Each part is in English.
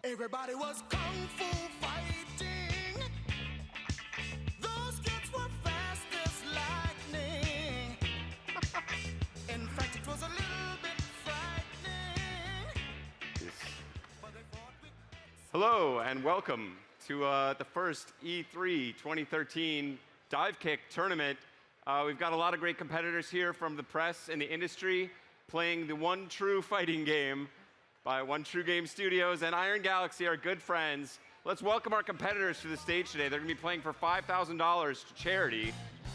Everybody was kung fu fighting. Those kids were fast as lightning. In fact, it was a little bit frightening. But they fought with Hello and welcome to the first E3 2013 Dive Kick tournament. We've got a lot of great competitors here from the press and the industry playing the One True fighting game by One True Game Studios and Iron Galaxy, our good friends. Let's welcome our competitors to the stage today. They're going to be playing for $5,000 to charity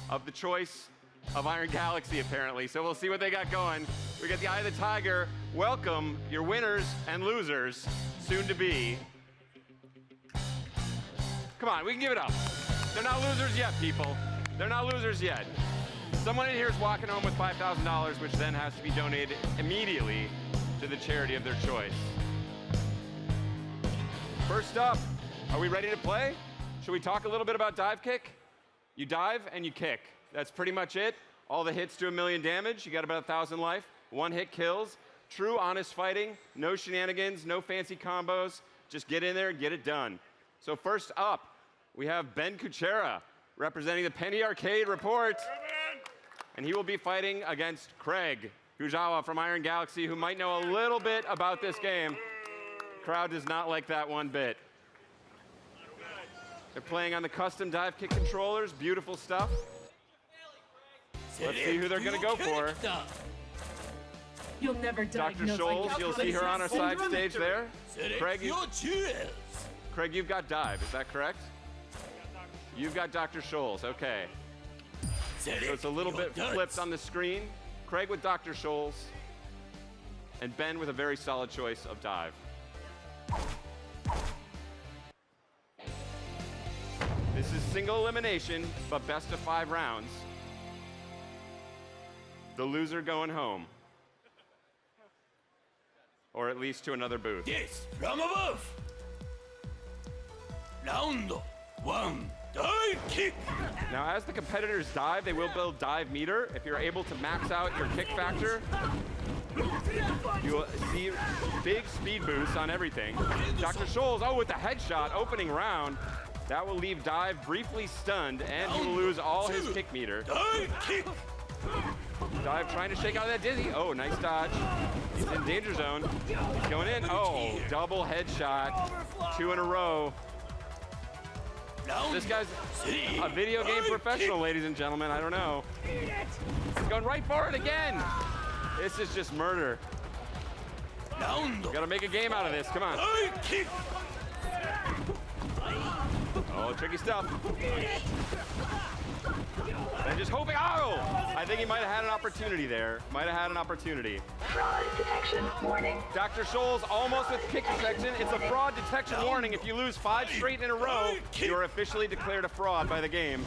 of the choice of Iron Galaxy, apparently. So we'll see what they got going. We got the Eye of the Tiger. Welcome your winners and losers, soon to be. Come on, we can give it up. They're not losers yet, people. They're not losers yet. Someone in here is walking home with $5,000, which then has to be donated immediately to the charity of their choice. First up, are we ready to play? Should we talk a little bit about dive kick? You dive and you kick. That's pretty much it. All the hits do 1,000,000 damage. You got about 1,000 life. One hit kills. True, honest fighting. No shenanigans, no fancy combos. Just get in there and get it done. So first up, we have Ben Kuchera representing the Penny Arcade Report. And he will be fighting against Craig Gujawa from Iron Galaxy, who might know a little bit about this game. The crowd does not like that one bit. They're playing on the custom dive kick controllers. Beautiful stuff. Let's see who they're going to go for. You'll never Dr. diagnose Scholes, you'll see her on our side stage there. Craig, you've got dive, is that correct? You've got Dr. Scholes, okay. So it's a little bit flipped on the screen. Craig with Dr. Scholes, and Ben with a very solid choice of dive. This is single elimination, but best of 5 rounds. The loser going home. Or at least to another booth. Yes, from above. Round 1, dive kick. Now, as the competitors dive, they will build dive meter. If you're able to max out your kick factor, you will see big speed boosts on everything. Dr. Scholes, oh, with the headshot, opening round. That will leave dive briefly stunned, and he will lose all his kick meter. Dive kick. Dive trying to shake out of that dizzy. Oh, nice dodge. He's in danger zone. He's going in. Oh, double headshot. 2 in a row. This guy's a video game professional, ladies and gentlemen. I don't know. He's going right for it again. This is just murder. Gotta make a game out of this. Come on. Oh, tricky stuff. And just hoping. Oh! I think he might have had an opportunity there. Might have had an opportunity. Fraud detection warning. Dr. Scholes almost with kick detection. It's a fraud detection warning. If you lose 5 straight in a row, you are officially declared a fraud by the game.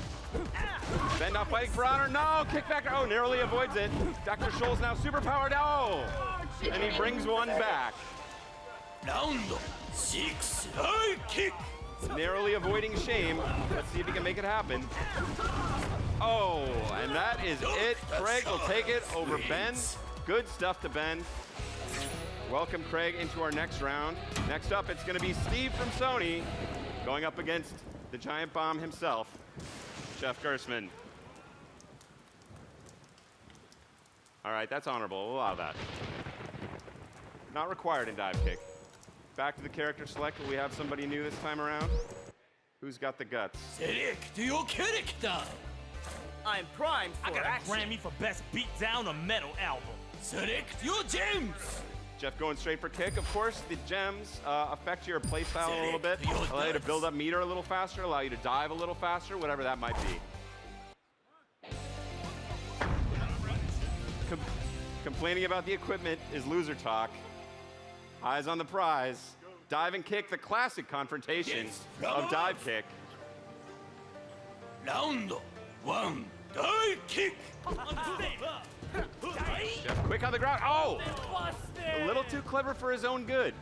Ben not fighting for honor. No, kickback. Oh, narrowly avoids it. Dr. Scholes now superpowered. Oh! And he brings one back. Round 6, dive kick. Narrowly avoiding shame. Let's see if he can make it happen. Oh, and that is it. Craig will take it over Ben. Good stuff to Ben. Welcome Craig into our next round. Next up, it's going to be Steve from Sony going up against the giant bomb himself, Jeff Gersman. All right, that's honorable. We'll allow that. Not required in dive kick. Back to the character select. Will we have somebody new this time around? Who's got the guts? Select your character. I'm primed for I got action. a Grammy for Best Beatdown or Metal Album. Select your gems. Jeff going straight for kick. Of course, the gems affect your playstyle a little bit. Allow you to build up meter a little faster, allow you to dive a little faster, whatever that might be. Complaining about the equipment is loser talk. Eyes on the prize. Dive and kick, the classic confrontation of dive kick. Round 1, dive kick. Jeff quick on the ground. Oh! A little too clever for his own good.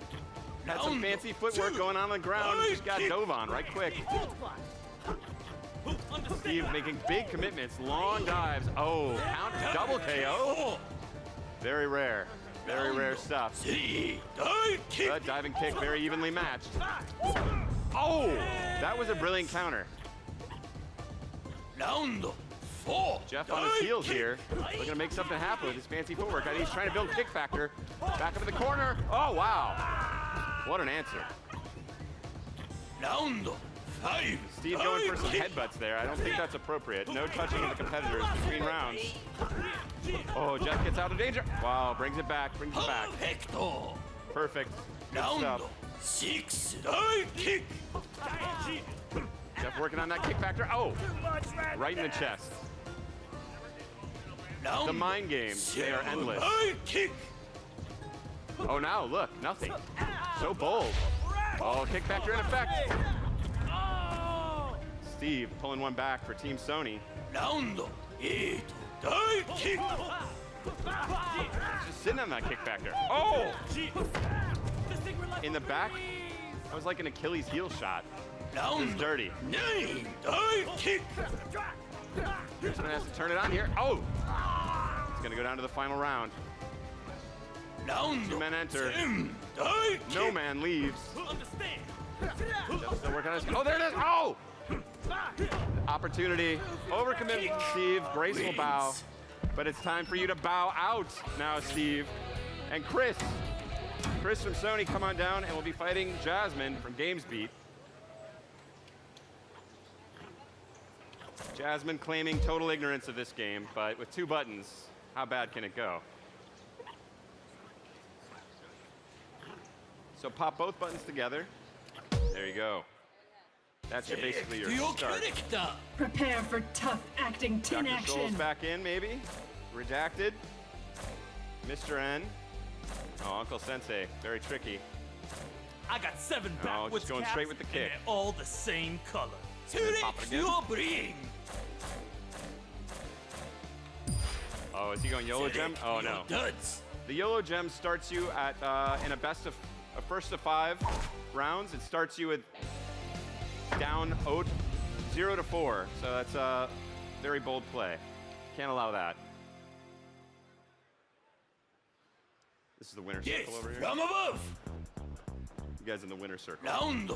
Had some fancy footwork going on the ground. Just got dove on right quick. Steve making big commitments, long dives. Oh, count double KO. Very rare. Very rare stuff. 3 dive kick. But dive and kick very evenly matched. Oh, that was a brilliant counter. Round 4 Jeff on his heels here, looking to make something happen with his fancy footwork. I think he's trying to build kick factor. Back up in the corner. Oh, wow. What an answer. Round 5 Steve going for some headbutts there. I don't think that's appropriate. No touching of the competitors between rounds. Oh, Jeff gets out of danger. Wow, brings it back, brings it back. Perfecto. Perfect. Good Round stuff. 6 dive kick. Jeff working on that kick factor. Oh, right in the chest. Round The mind games, they are 7 endless. dive kick. Oh, now look, nothing. So bold. Oh, kick factor in effect. Steve pulling one back for Team Sony. Round 8 dive kick. Just sitting on that kick factor. Oh! In the back, that was like an Achilles heel shot. This Round is dirty. 9 dive kick. Just gonna have to turn it on here. Oh! It's gonna go down to the final round. Round 2 men enter. 10 dive kick. No man leaves. Jeff's still working on his. Oh, there it is! Oh! Opportunity. Overcommitted from Steve. Graceful bow. But it's time for you to bow out now, Steve. And Chris from Sony, come on down, and we'll be fighting Jasmine from GamesBeat. Jasmine claiming total ignorance of this game, but with 2 buttons, how bad can it go? So pop both buttons together. There you go. That's basically your Your start. character. Prepare for tough acting tin Dr. Scholl's action. back in, maybe. Redacted. Mr. N. Oh, Uncle Sensei, very tricky. I got 7 Oh, backwards just going caps, straight with the and kick. they're all the same color. Pop it Select again. your brain. Oh, is he going YOLO gem? Select Oh your no. duds. The YOLO gem starts you at in a first of 5 rounds. It starts you with down 0 to 4. So that's a very bold play. Can't allow that. This is the winner Yes, circle over here. from above. You guys in the winner circle. Round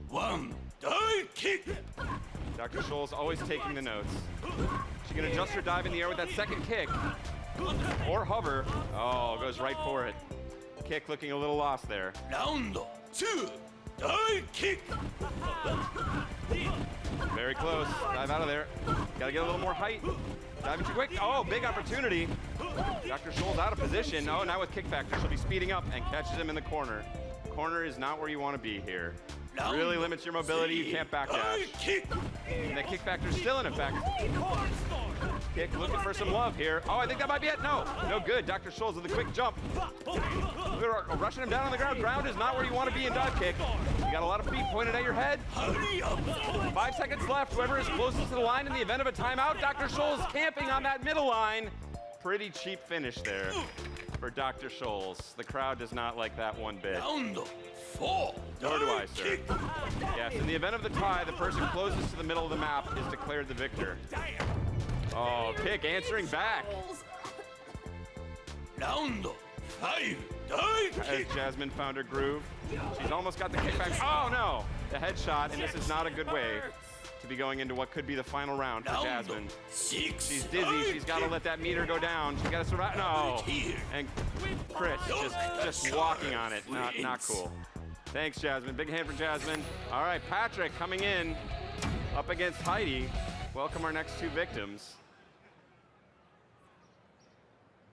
1 dive kick. Dr. Scholl's always taking the notes. She can adjust her dive in the air with that second kick. Or hover. Oh, goes right for it. Kick looking a little lost there. Round 2 dive kick. Very close. Dive out of there. Gotta get a little more height. Diving too quick. Oh, big opportunity. Dr. Scholl's out of position. Oh, now with kick factor, she'll be speeding up and catches him in the corner. Corner is not where you want to be here. Really limits your mobility. You can't backdash. Dive kick. And the kick factor's still in effect. Kick looking for some love here. Oh, I think that might be it. No, no good. Dr. Scholl's with a quick jump. Rushing him down on the ground. Ground is not where you want to be in dive kick. You got a lot of feet pointed at your head. Hurry up. 5 seconds left. Whoever is closest to the line in the event of a timeout. Dr. Scholl's camping on that middle line. Pretty cheap finish there for Dr. Scholl's. The crowd does not like that one bit. Round 4 Nor do I, dive sir. kick. Yes, in the event of the tie, the person closest to the middle of the map is declared the victor. Oh, kick answering back. Round 5 dive As kick. Jasmine found her groove. She's almost got the kickback. Oh no! The headshot, and this is not a good way to be going into what could be the final round for Round Jasmine. 6 She's dizzy. She's got to let that meter go down. She's got to survive. No. And Chris just walking on it. Not cool. Thanks, Jasmine. Big hand for Jasmine. All right, Patrick coming in up against Heidi. Welcome our next 2 victims.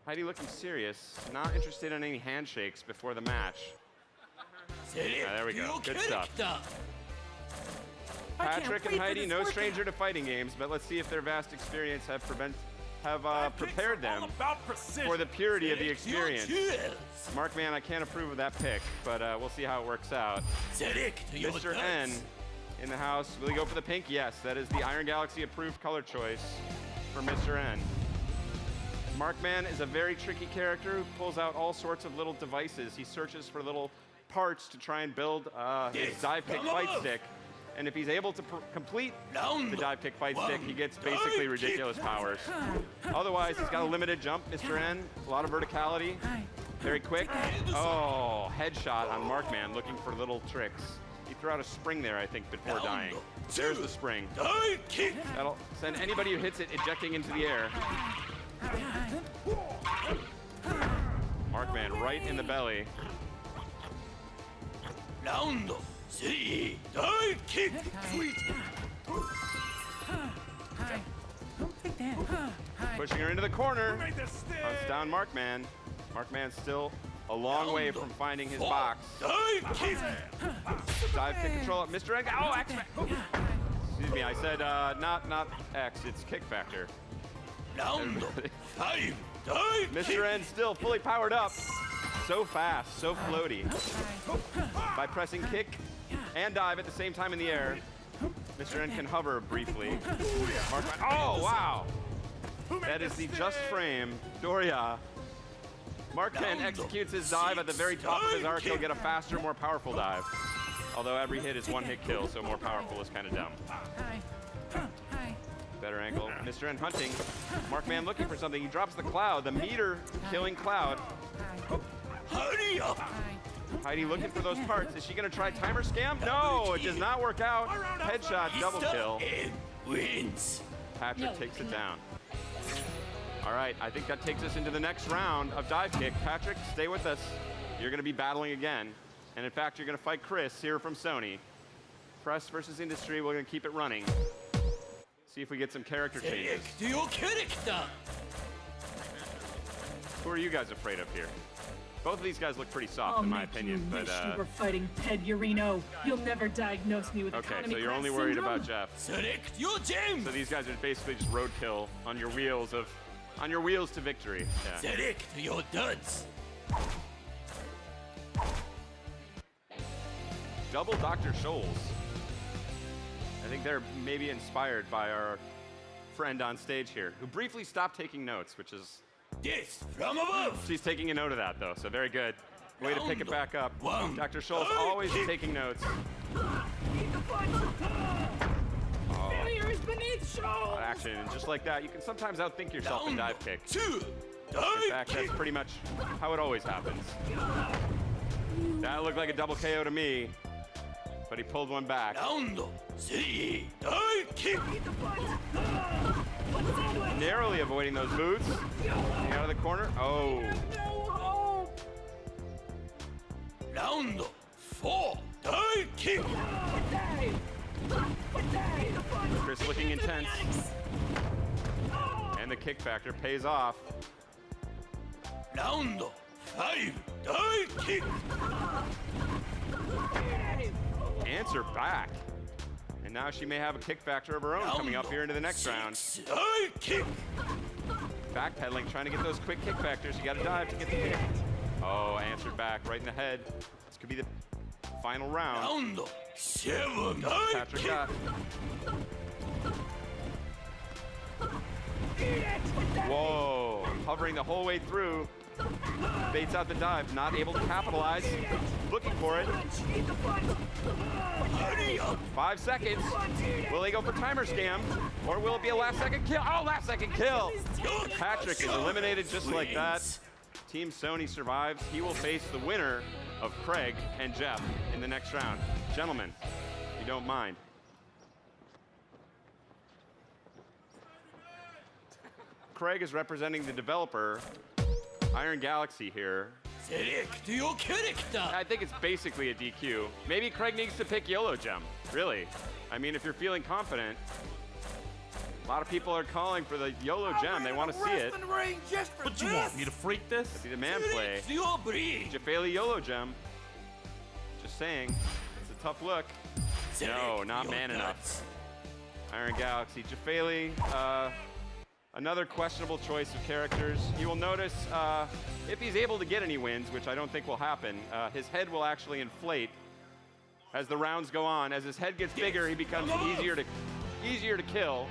Heidi looking serious. Not interested in any handshakes before the match. Select there we go. your Good stuff. character. I can't Patrick wait and for Heidi, this no workout. stranger to fighting games, but let's see if their vast experience have prepared them All about precision. for the purity of the Select your experience. cheers. Markman, I can't approve of that pick, but we'll see how it works out. Select your Mr. duds. N in the house. Will he go for the pink? Yes, that is the Iron Galaxy approved color choice for Mr. N. Markman is a very tricky character who pulls out all sorts of little devices. He searches for little parts to try and build his Yes, dive kick come fight on. stick. And if he's able to complete Round the dive kick fight stick, he 1 gets basically dive ridiculous kick. powers. Otherwise, he's got a limited jump, Mr. N. A lot of verticality. Very quick. Oh, headshot on Markman, looking for little tricks. He threw out a spring there, I think, before dying. There's the spring. Dive kick. That'll send anybody who hits it ejecting into the air. Markman right in the belly. Round 3. Dive kick. Sweet. Pushing her into the corner. Hunts down Markman. Markman's still a long way from finding his box. Dive kick. Dive kick control up. Mr. N. Oh, X. Excuse me, I said not X, it's kick factor. Round 5. Dive Mr. kick. N still fully powered up. So fast, so floaty. By pressing kick and dive at the same time in the air, Mr. N can hover briefly. Markman, oh, wow. That is the just frame. Doria. Markman executes his dive at the very top of his arc. He'll get a faster, more powerful dive. Although every hit is one hit kill, so more powerful is kind of dumb. Better angle. Mr. N hunting. Markman looking for something. He drops the cloud, the meter killing cloud. Hurry up. Heidi looking for those parts. Is she going to try timer scam? No, it does not work out. Headshot, double kill. Mr. N wins. Patrick takes it down. All right, I think that takes us into the next round of dive kick. Patrick, stay with us. You're going to be battling again. And in fact, you're going to fight Chris here from Sony. Press versus industry, we're going to keep it running. See if we get some character changes. Select your character. Who are you guys afraid of here? Both of these guys look pretty soft, I'll in my make opinion, you but wish you were fighting Pedurino. You'll never diagnose me with okay, economy so you're class only worried syndrome. about Jeff. Select your gem. So these guys are basically just roadkill on your wheels to victory. Yeah. Select your duds. Double Dr. Scholes. I think they're maybe inspired by our friend on stage here, who briefly stopped taking notes, which is... Yes, from above. She's taking a note of that, though, so very good. Way to pick it back up. One. Dr. Scholes always taking notes. Failure is beneath Shoals. Action, and just like that, you can sometimes outthink yourself in dive kick. 2. In Dive fact, kick. that's pretty much how it always happens. That looked like a double KO to me, but he pulled one back. Round 3. Dive kick. Narrowly avoiding those boots. Getting out of the corner. Oh. Round 4. Dive kick. Chris looking intense. And the kick factor pays off. Round 5. Dive kick. Answer back. And now she may have a kick factor of her own coming up here into the next round. 6. Dive kick. Backpedaling, trying to get those quick kick factors. You got to dive to get the kick. Oh, answered back right in the head. This could be the final round. Round 7. Dive Patrick kick. got. Whoa, hovering the whole way through. Baits out the dive, not able to capitalize. Looking for it. Hurry up. 5 seconds. Will they go for timer scam? Or will it be a last second kill? Oh, last second kill. Patrick is eliminated just like that. Team Sony survives. He will face the winner of Craig and Jeff in the next round. Gentlemen, if you don't mind. Craig is representing the developer, Iron Galaxy here. Select your character. I think it's basically a DQ. Maybe Craig needs to pick YOLO Gem, really. I mean, if you're feeling confident, a lot of people are calling for the YOLO Gem. They want to see it. What you want me to freak this? See the man play. Select your breed. Jafali YOLO Gem. Just saying, it's a tough look. No, not man enough. Iron Galaxy. Jafali, another questionable choice of characters. You will notice if he's able to get any wins, which I don't think will happen, his head will actually inflate as the rounds go on. As his head gets bigger, he becomes easier to kill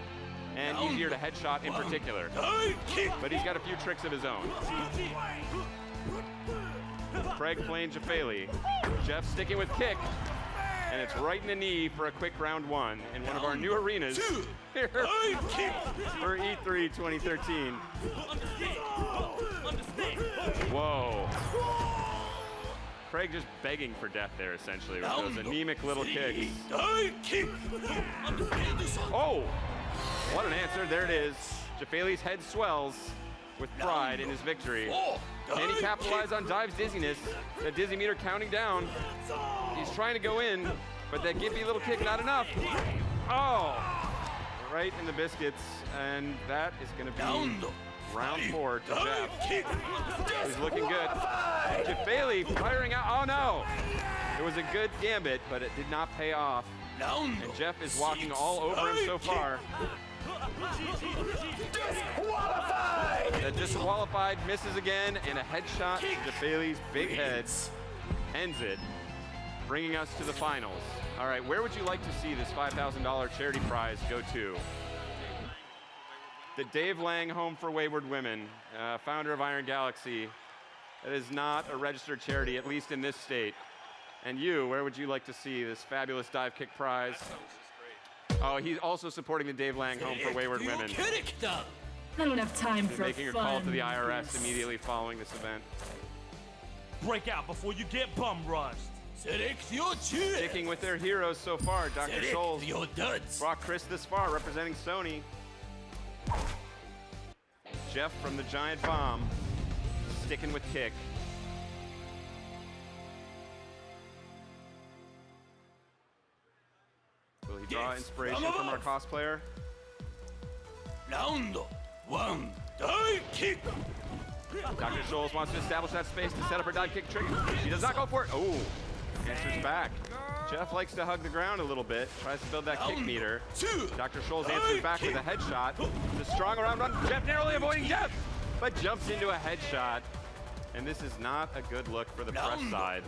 and easier to headshot in particular. Dive kick. But he's got a few tricks of his own. Craig playing Jafali. Jeff sticking with kick. And it's right in the knee for a quick round 1 in one of our new arenas here Dive kick. for E3 2013. Understand. Whoa. Craig just begging for death there, essentially, with those anemic little kicks. Dive kick. Oh! What an answer. There it is. Jafali's head swells with pride in his victory. Can he capitalize on Dive's dizziness? The dizzy meter counting down. He's trying to go in, but that gimpy little kick, not enough. Oh! Right in the biscuits, and that is going to be round 4 to Jeff. He's looking good. Jafali firing out. Oh no! It was a good gambit, but it did not pay off. And Jeff is walking all over him so far. That disqualified misses again, and a headshot to Jafali's big head ends it, bringing us to the finals. All right, where would you like to see this $5,000 charity prize go to? The Dave Lang Home for Wayward Women, founder of Iron Galaxy. It is not a registered charity, at least in this state. And you, where would you like to see this fabulous dive kick prize? Oh, he's also supporting the Dave Lang Home for Wayward Women. I don't have time He's for making a call to the IRS immediately following this event. Break out before you get bum rushed. Sticking with their heroes so far, Dr. Scholes brought Chris this far, representing Sony. Jeff from the Giant Bomb, sticking with kick. Will he draw inspiration from our cosplayer? Round 1, dive kick. Dr. Scholes wants to establish that space to set up her dive kick trick. He does not go for it. Oh, answers back. Jeff likes to hug the ground a little bit, tries to build that kick meter. Dr. Scholes answers back with a headshot. It's a strong around run. Jeff narrowly avoiding Jeff, but jumps into a headshot. And this is not a good look for the press side.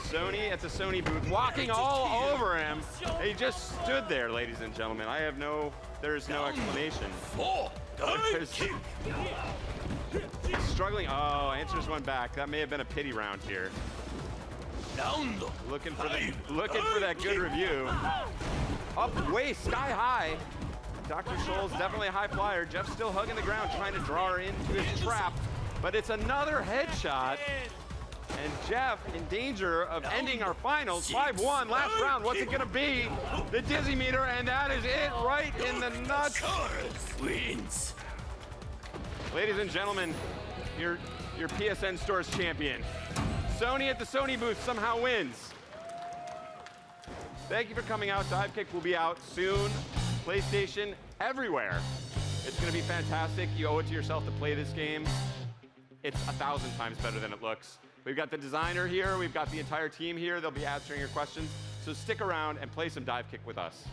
Sony at the Sony booth, walking all over him. He just stood there, ladies and gentlemen. There's no explanation. Struggling. Oh, answers one back. That may have been a pity round here. Looking for that good review. Up way sky high. Dr. Scholes definitely a high flyer. Jeff still hugging the ground, trying to draw her into his trap. But it's another headshot. And Jeff in danger of ending our finals. 5-1, last round. What's it going to be? The dizzy meter, and that is it right in the nuts. Wins. Ladies and gentlemen, your PSN Stores champion. Sony at the Sony booth somehow wins. Thank you for coming out. Dive Kick will be out soon. PlayStation everywhere. It's going to be fantastic. You owe it to yourself to play this game. It's 1,000 times better than it looks. We've got the designer here. We've got the entire team here. They'll be answering your questions. So stick around and play some Dive Kick with us.